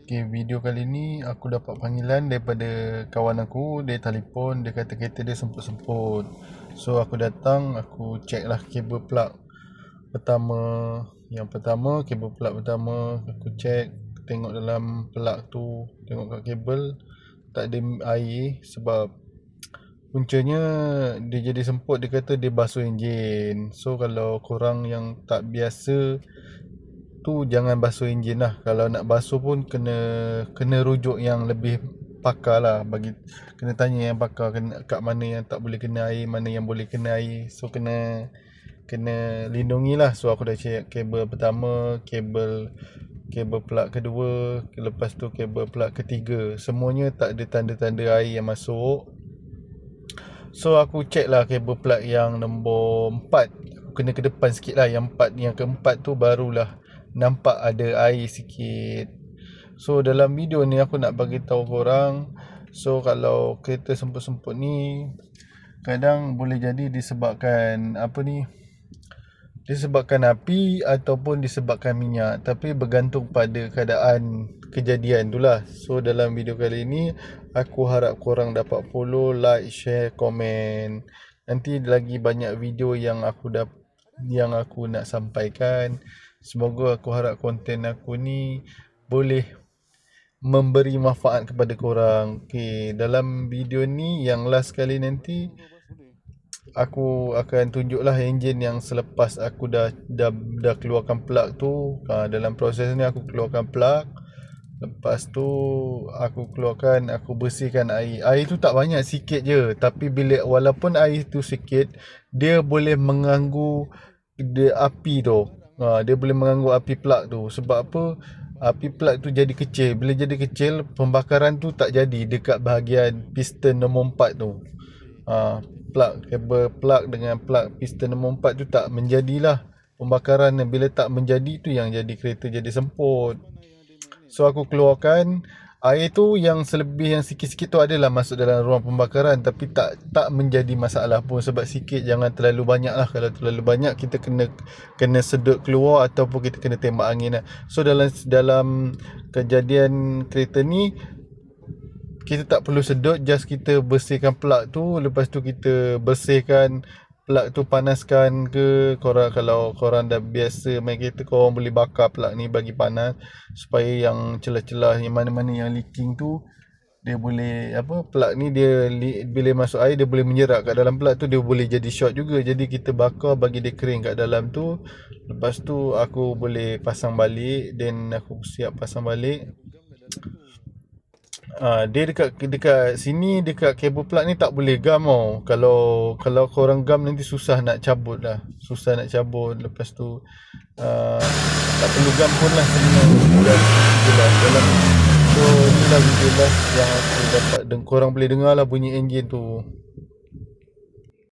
Okay, video kali ni aku dapat panggilan daripada kawan aku. Dia telefon, dia kata kereta dia semput-semput. So aku datang, aku check lah kabel plug pertama. Yang pertama, kabel plug pertama aku check, tengok dalam plug tu, tengok kat kabel tak ada air. Sebab puncanya dia jadi semput, dia kata dia basuh enjin. So kalau korang yang tak biasa tu jangan basuh enjin lah. Kalau nak basuh pun kena rujuk yang lebih pakar lah. Kena tanya yang pakar, kat mana yang tak boleh kena air, mana yang boleh kena air. So kena lindungi lah. So aku dah check kabel pertama, kabel plug kedua, lepas tu kabel plug ketiga, semuanya tak ada tanda-tanda air yang masuk. So aku check lah kabel plug yang nombor 4. Aku kena ke depan sikit lah. Yang keempat tu barulah nampak ada air sikit. So dalam video ni aku nak bagi tahu korang, so kalau kereta semput-semput ni kadang boleh jadi disebabkan disebabkan api ataupun disebabkan minyak, tapi bergantung pada keadaan kejadian tu lah. So dalam video kali ni aku harap korang dapat follow, like, share, komen. Nanti lagi banyak video yang aku nak sampaikan. Semoga aku harap konten aku ni boleh memberi manfaat kepada korang. Okay, dalam video ni yang last kali nanti aku akan tunjuklah enjin yang selepas aku dah keluarkan plug tu. Dalam proses ni aku keluarkan plug. Lepas tu aku bersihkan air. Air tu tak banyak, sikit je. Tapi walaupun air tu sikit, dia boleh mengganggu api tu. Dia boleh mengganggu api plug tu. Sebab apa? Api plug tu jadi kecil. Bila jadi kecil, pembakaran tu tak jadi dekat bahagian piston nombor 4 tu. Kabel plug dengan plug piston nombor 4 tu tak menjadilah pembakaran. Bila tak menjadi tu yang jadi kereta jadi semput. So aku keluarkan air tu, yang selebih yang sikit-sikit tu adalah masuk dalam ruang pembakaran, tapi tak menjadi masalah pun. Sebab sikit, jangan terlalu banyak lah. Kalau terlalu banyak kita kena sedut keluar ataupun kita kena tembak angin lah. So dalam kejadian kereta ni kita tak perlu sedut, just kita bersihkan plug tu. Lepas tu kita bersihkan plug tu, panaskan ke. Kalau korang dah biasa main kereta, korang boleh bakar plug ni bagi panas, supaya yang celah-celah, yang mana-mana yang leaking tu, dia boleh plug ni bila masuk air dia boleh menyerap kat dalam plug tu, dia boleh jadi short juga. Jadi kita bakar bagi dia kering kat dalam tu. Lepas tu aku boleh pasang balik, then aku siap pasang balik. Dia dekat sini, dekat kabel plug ni tak boleh gam tau. Kalau korang gam nanti susah nak cabut lah. Susah nak cabut. Lepas tu tak perlu gam pun lah sebenarnya. Dalam so inilah video lah yang aku dapat. Dan korang boleh dengar lah bunyi enjin tu.